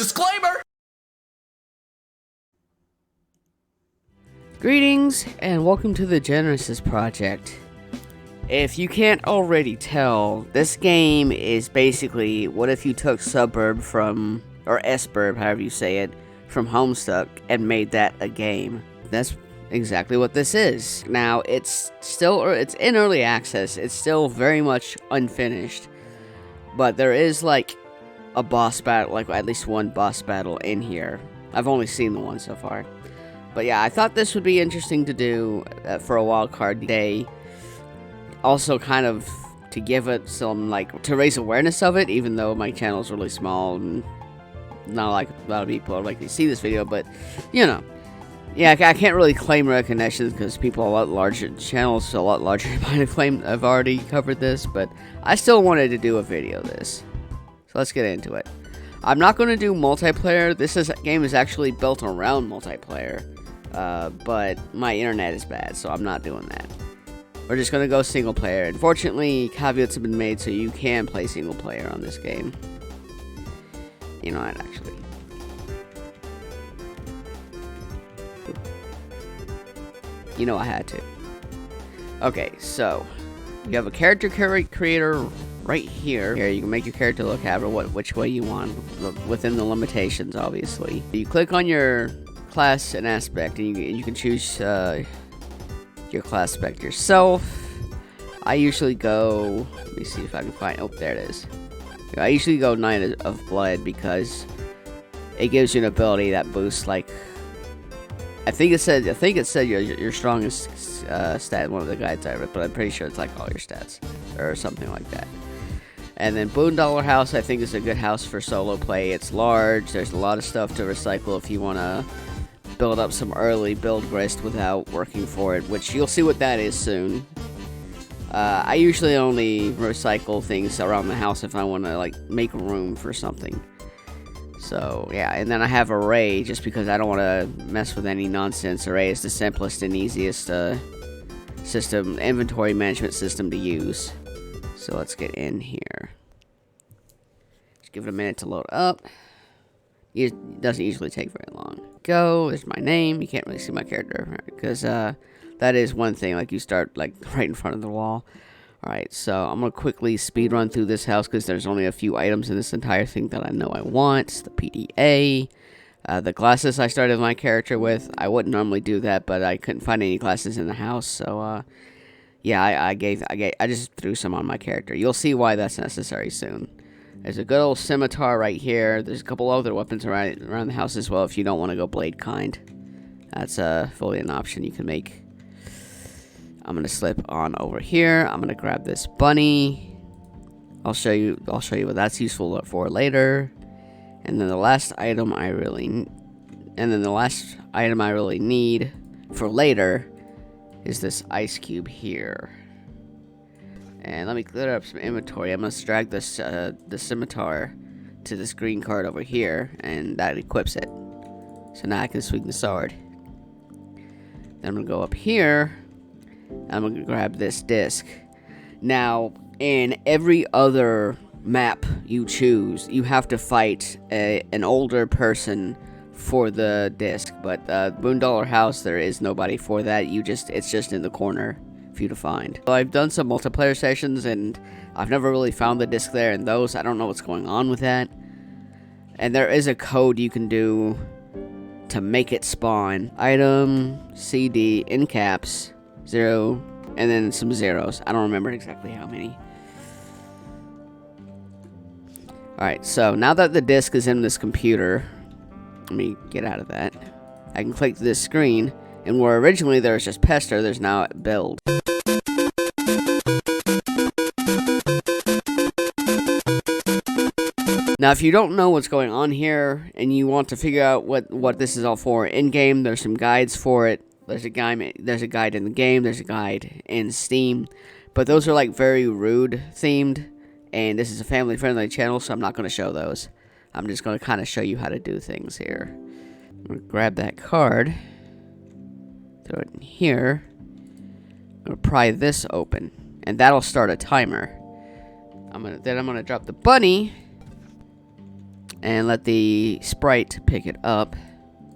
Disclaimer! Greetings and welcome to the Genesis Project. If you can't already tell, this game is basically what if you took Suburb from, or S-Burb, however you say it, from Homestuck and made that a game. That's exactly what this is. Now, it's in early access, it's still very much unfinished, but there is like a boss battle, like at least one boss battle in here. I've only seen the one so far. But yeah, I thought this would be interesting to do for a wildcard day. Also kind of to give it some, like, to raise awareness of it, even though my channel is really small and not like a lot of people are likely to see this video, but, you know. Yeah, I can't really claim recognition because people a lot larger, channels a lot larger might have claimed I've already covered this, but I still wanted to do a video of this. So let's get into it. I'm not going to do multiplayer. This game is actually built around multiplayer, but my internet is bad, so I'm not doing that. We're just going to go single player. Unfortunately, caveats have been made so you can play single player on this game. You know what, actually. You know I had to. Okay, so you have a character creator right here. Here, you can make your character look however which way you want, within the limitations, obviously. You click on your class and aspect, and you can choose your class spec yourself. I usually go, let me see if I can find, oh, there it is. I usually go Knight of Blood because it gives you an ability that boosts, like, I think it said your strongest stat in one of the guides I read, but I'm pretty sure it's like all your stats or something like that. And then Boondollar House, I think, is a good house for solo play. It's large. There's a lot of stuff to recycle if you want to build up some early build grist without working for it, which you'll see what that is soon. I usually only recycle things around the house if I want to, like, make room for something. So, yeah, and then I have Array, just because I don't want to mess with any nonsense. Array is the simplest and easiest inventory management system to use. So let's get in here. Just give it a minute to load up. It doesn't usually take very long. Go, there's my name. You can't really see my character, because that is one thing, like, you start, like, right in front of the wall. Alright, so I'm going to quickly speed run through this house because there's only a few items in this entire thing that I know I want. The PDA, the glasses I started my character with. I wouldn't normally do that, but I couldn't find any glasses in the house, so yeah, I just threw some on my character. You'll see why that's necessary soon. There's a good old scimitar right here. There's a couple other weapons around the house as well if you don't want to go blade kind. That's fully an option you can make. I'm gonna slip on over here. I'm gonna grab this bunny. I'll show you what that's useful for later. And then the last item I really need for later is this ice cube here. And let me clear up some inventory. I'm gonna drag this the scimitar to this green card over here, and that equips it. So now I can swing the sword. Then I'm gonna go up here. I'm gonna grab this disc. Now, in every other map you choose, you have to fight an older person for the disc. But Boondollar House, there is nobody for that. It's just in the corner for you to find. So I've done some multiplayer sessions, and I've never really found the disc there. And those, I don't know what's going on with that. And there is a code you can do to make it spawn. Item CD in caps. 0, and then some zeros. I don't remember exactly how many. Alright, so now that the disc is in this computer, let me get out of that. I can click this screen, and where originally there was just Pester, there's now Build. Now, if you don't know what's going on here, and you want to figure out what this is all for, in-game, there's some guides for it. There's a guide in the game, there's a guide in Steam, but those are, like, very rude themed, and this is a family-friendly channel, so I'm not going to show those. I'm just going to kind of show you how to do things here. I'm going to grab that card, throw it in here, I'm going to pry this open, and that'll start a timer. I'm gonna drop the bunny, and let the sprite pick it up.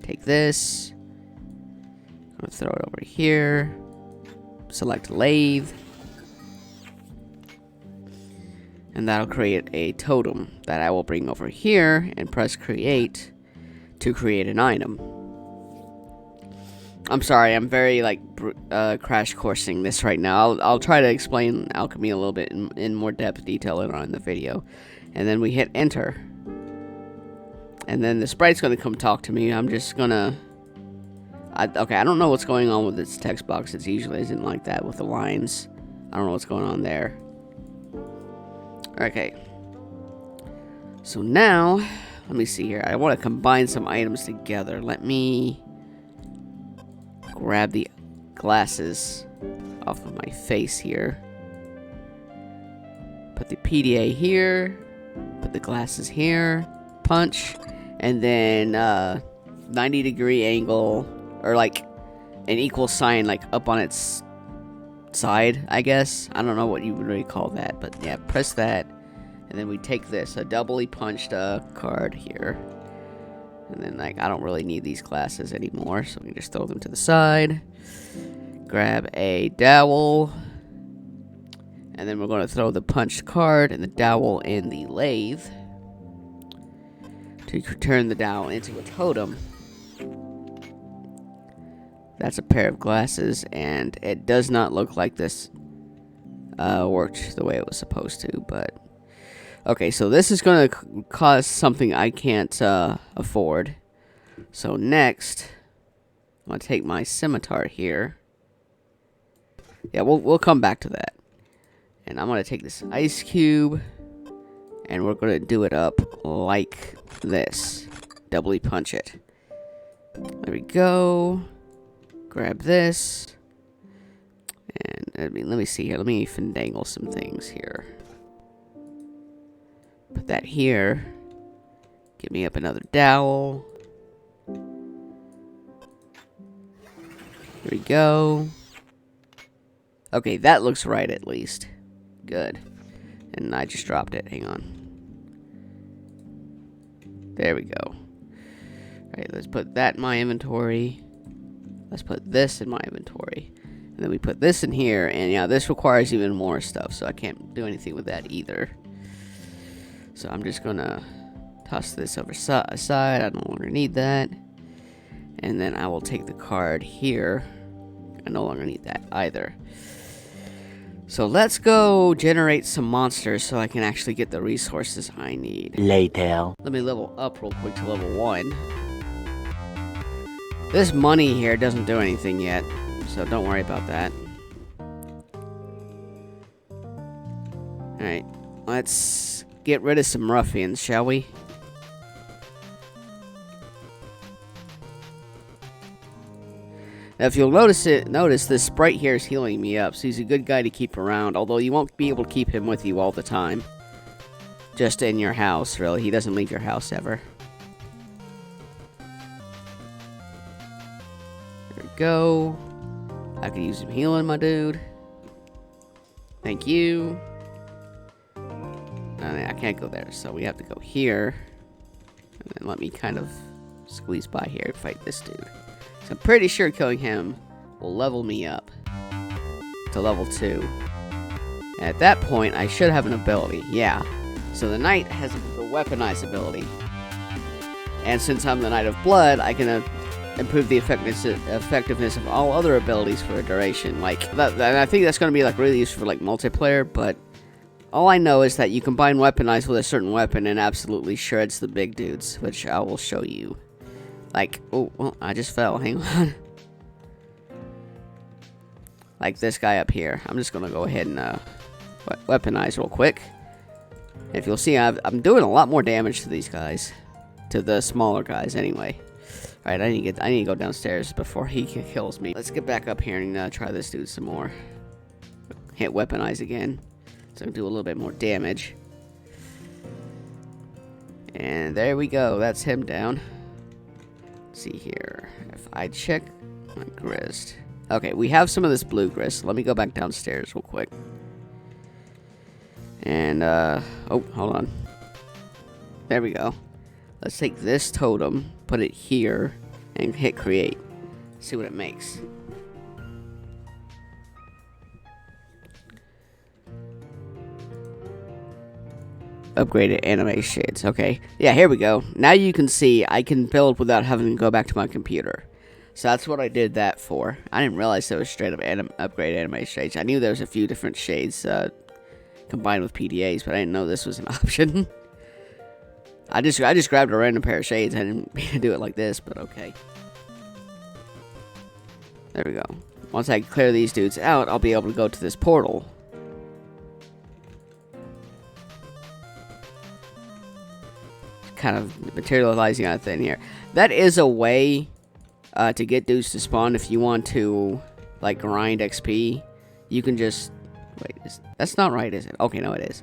Take this. I'm gonna throw it over here. Select lathe. And that'll create a totem that I will bring over here and press create to create an item. I'm sorry, I'm very like crash coursing this right now. I'll try to explain alchemy a little bit in more depth detail later on in the video. And then we hit enter. And then the sprite's gonna come talk to me. I'm just gonna... okay, I don't know what's going on with its text box. It usually isn't like that with the lines. I don't know what's going on there. Okay. So now, let me see here. I want to combine some items together. Let me grab the glasses off of my face here. Put the PDA here. Put the glasses here. Punch. And then 90-degree angle, or like an equal sign like up on its side, I guess. I don't know what you would really call that, but yeah, press that. And then we take this, a doubly punched card here. And then like, I don't really need these glasses anymore, so we can just throw them to the side. Grab a dowel. And then we're going to throw the punched card and the dowel in the lathe to turn the dowel into a totem. That's a pair of glasses, and it does not look like this worked the way it was supposed to, but... Okay, so this is going to cause something I can't afford. So next, I'm going to take my scimitar here. Yeah, we'll come back to that. And I'm going to take this ice cube, and we're going to do it up like this. Doubly punch it. There we go. Grab this. And let me see here. Let me finagle some things here. Put that here. Get me up another dowel. Here we go. Okay, that looks right at least. Good. And I just dropped it. Hang on. There we go. Alright, let's put that in my inventory. Let's put this in my inventory. And then we put this in here. And yeah, this requires even more stuff, so I can't do anything with that either. So I'm just gonna toss this over aside. I no longer need that. And then I will take the card here. I no longer need that either. So let's go generate some monsters so I can actually get the resources I need. Later. Let me level up real quick to level 1. This money here doesn't do anything yet, so don't worry about that. Alright, let's get rid of some ruffians, shall we? Now, if you'll notice this sprite here is healing me up, so he's a good guy to keep around, although you won't be able to keep him with you all the time. Just in your house, really. He doesn't leave your house ever. There we go. I could use some healing, my dude. Thank you. I can't go there, so we have to go here. And then let me kind of squeeze by here and fight this dude. So I'm pretty sure killing him will level me up to level 2. And at that point, I should have an ability. Yeah. So the knight has the weaponized ability. And since I'm the Knight of Blood, I can improve the effectiveness of all other abilities for a duration. Like, and I think that's going to be like really useful for like multiplayer, but all I know is that you combine weaponized with a certain weapon and absolutely shreds the big dudes, which I will show you. Like, oh, well, I just fell. Hang on. Like this guy up here. I'm just going to go ahead and weaponize real quick. If you'll see, I'm doing a lot more damage to these guys. To the smaller guys, anyway. Alright, I need to go downstairs before he kills me. Let's get back up here and try this dude some more. Hit weaponize again. So do a little bit more damage. And there we go. That's him down. See here, if I check my grist. Okay, we have some of this blue grist. Let me go back downstairs real quick. And, oh, hold on. There we go. Let's take this totem, put it here, and hit create. See what it makes. Upgraded anime shades. Okay. Yeah, here we go. Now you can see I can build without having to go back to my computer. So that's what I did that for. I didn't realize there was straight up upgraded anime shades. I knew there was a few different shades combined with PDAs, but I didn't know this was an option. I just grabbed a random pair of shades. I didn't mean to do it like this, but okay. There we go. Once I clear these dudes out, I'll be able to go to this portal. Kind of materializing out of thin here. That is a way to get dudes to spawn if you want to, like, grind XP. You can just... Wait, that's not right, is it? Okay, no, it is.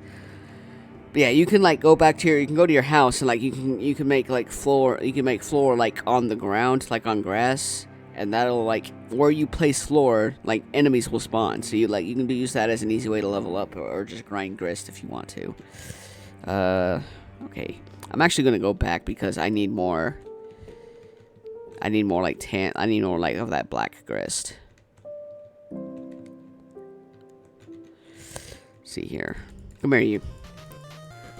But yeah, you can, like, go back to you can go to your house and, like, you can make, like, floor, like, on the ground, like, on grass. And that'll, like, where you place floor, like, enemies will spawn. So you can use that as an easy way to level up, or just grind grist if you want to. Okay. I'm actually gonna go back because I need more. I need more, like, I need more, like, of that black grist. See here. Come here, you.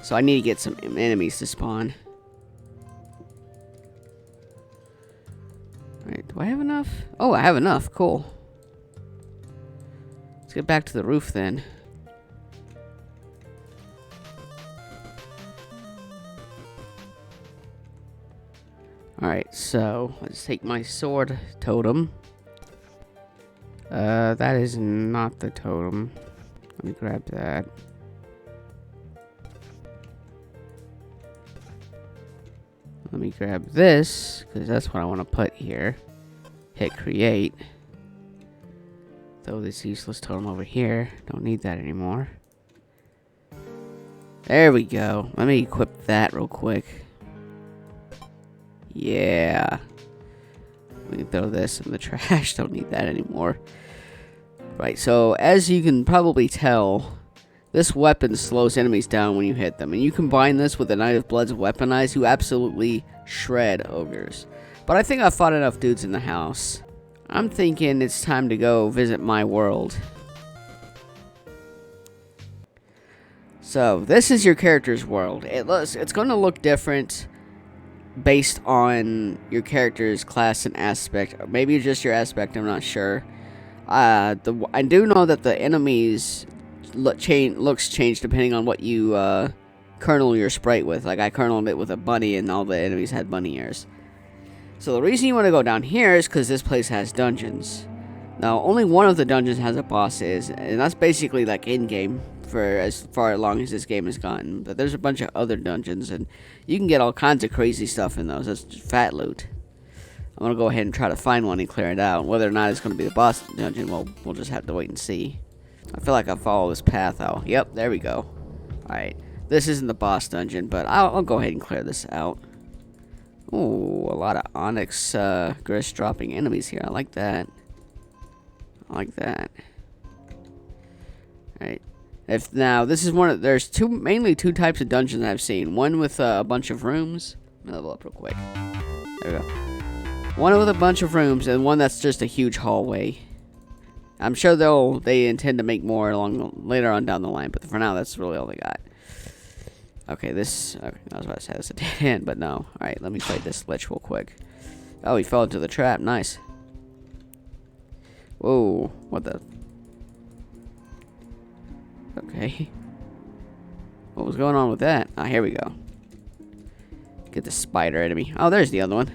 So I need to get some enemies to spawn. Alright, do I have enough? Oh, I have enough. Cool. Let's get back to the roof then. Alright, so let's take my sword totem. That is not the totem. Let me grab that. Let me grab this, because that's what I want to put here. Hit create. Throw this useless totem over here. Don't need that anymore. There we go. Let me equip that real quick. Yeah. We can throw this in the trash. Don't need that anymore. Right, so as you can probably tell, this weapon slows enemies down when you hit them. And you combine this with the Knight of Blood's weaponized, you absolutely shred ogres. But I think I've fought enough dudes in the house. I'm thinking it's time to go visit my world. So, this is your character's world. It's going to look different based on your character's class and aspect. Or maybe just your aspect, I'm not sure. I do know that the enemies looks change depending on what you kernel your sprite with. Like, I kerneled it with a bunny and all the enemies had bunny ears. So the reason you want to go down here is because this place has dungeons. Now, only one of the dungeons has a boss, and that's basically like in-game for as far along as this game has gotten. But there's a bunch of other dungeons, and you can get all kinds of crazy stuff in those. That's just fat loot. I'm going to go ahead and try to find one and clear it out. Whether or not it's going to be the boss dungeon, well, we'll just have to wait and see. I feel like I follow this path out. Yep, there we go. Alright, this isn't the boss dungeon, but I'll go ahead and clear this out. Ooh, a lot of onyx grist dropping enemies here. I like that. I like that. Alright. Now, this is there's mainly two types of dungeons I've seen. One with a bunch of rooms. Let me level up real quick. There we go. One with a bunch of rooms, and one that's just a huge hallway. I'm sure they intend to make more later on down the line, but for now, that's really all they got. Okay, I was about to say this is a dead end, but no. Alright, let me fight this lich real quick. Oh, he fell into the trap. Nice. Whoa, what the... Okay. What was going on with that? Ah, here we go. Get the spider enemy. Oh, there's the other one.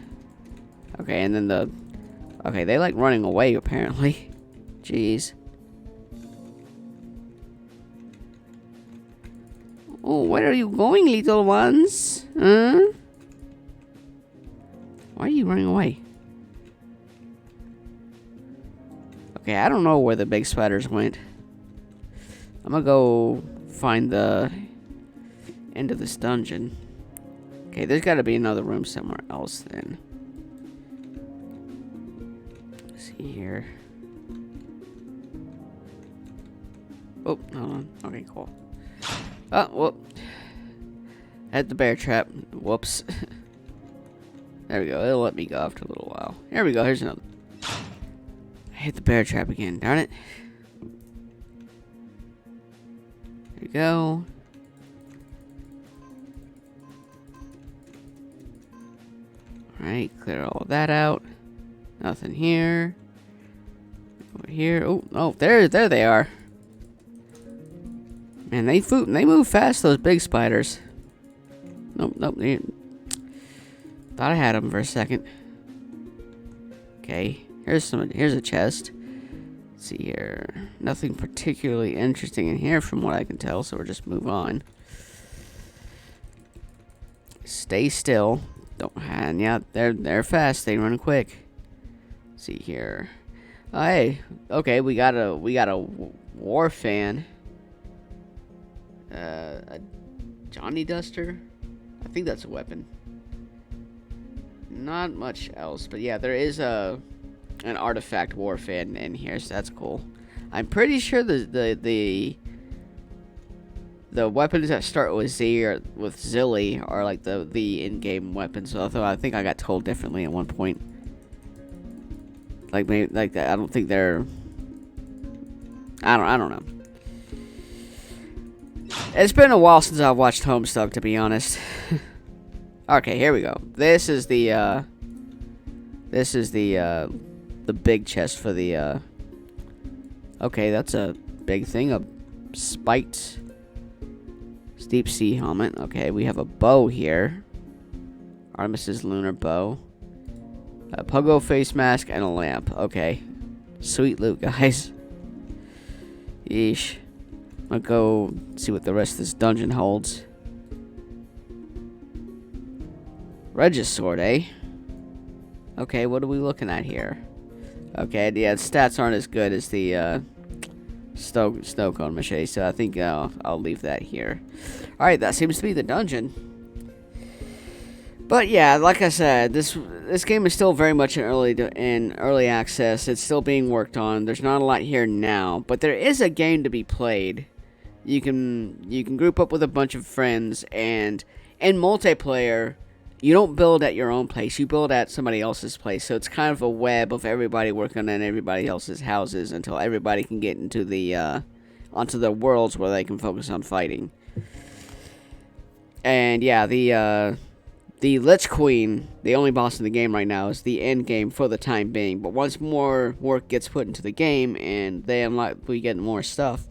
Okay, and then okay, they like running away, apparently. Jeez. Oh, where are you going, little ones? Huh? Why are you running away? Okay, I don't know where the big spiders went. I'm gonna go find the end of this dungeon. Okay, there's gotta be another room somewhere else then. Let's see here. Oh, hold on. Okay, cool. Oh, whoop. Had the bear trap. Whoops. There we go. It'll let me go after a little while. Here we go. Here's another. I hit the bear trap again. Darn it. There we go. Alright, clear all that out. Nothing here. Over here. Oh, there they are. Man, they move fast, those big spiders. Nope. Thought I had them for a second. Okay, here's a chest. Let's see here. Nothing particularly interesting in here from what I can tell, so we'll just move on. Stay still. And yeah, they're fast. They run quick. Let's see here. Oh, hey, okay, we got a war fan. A Johnny Duster. I think that's a weapon. Not much else, but yeah, there is an artifact war fan in here, so that's cool. I'm pretty sure the weapons that start with Z or with Zilly are like the in-game weapons. Although I think I got told differently at one point. Like maybe like that. I don't think they're. I don't know. It's been a while since I've watched Homestuck, to be honest. Okay, here we go. This is the big chest for the okay, that's a big thing, a spiked deep sea helmet. Okay, we have a bow here. Artemis's lunar bow. A pogo face mask and a lamp. Okay. Sweet loot, guys. Yeesh. I'm gonna go see what the rest of this dungeon holds. Regis sword, eh? Okay, what are we looking at here? Okay, yeah, the stats aren't as good as the snow cone machete, so I think I'll leave that here. Alright, that seems to be the dungeon. But yeah, like I said, this game is still very much in early access. It's still being worked on. There's not a lot here now, but there is a game to be played. You can group up with a bunch of friends, and in multiplayer, you don't build at your own place. You build at somebody else's place. So it's kind of a web of everybody working on everybody else's houses until everybody can get into the onto the worlds where they can focus on fighting. And yeah, the Lich Queen, the only boss in the game right now, is the end game for the time being. But once more work gets put into the game and we get more stuff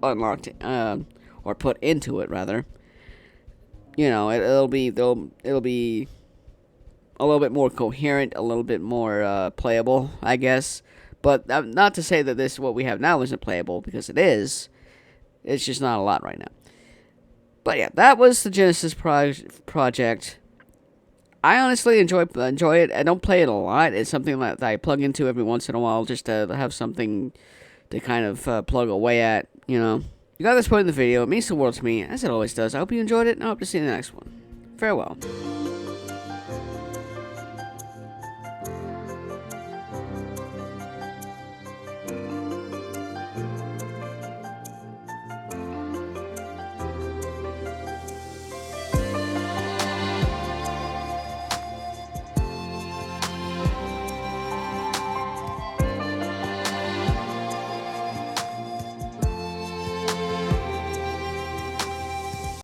unlocked, or put into it rather. You know, it'll be a little bit more coherent, a little bit more playable, I guess. But not to say that what we have now isn't playable, because it is. It's just not a lot right now. But yeah, that was the Genesis project. I honestly enjoy it. I don't play it a lot. It's something that I plug into every once in a while just to have something to kind of plug away at, you know. You got this point in the video. It means the world to me, as it always does. I hope you enjoyed it, and I hope to see you in the next one. Farewell.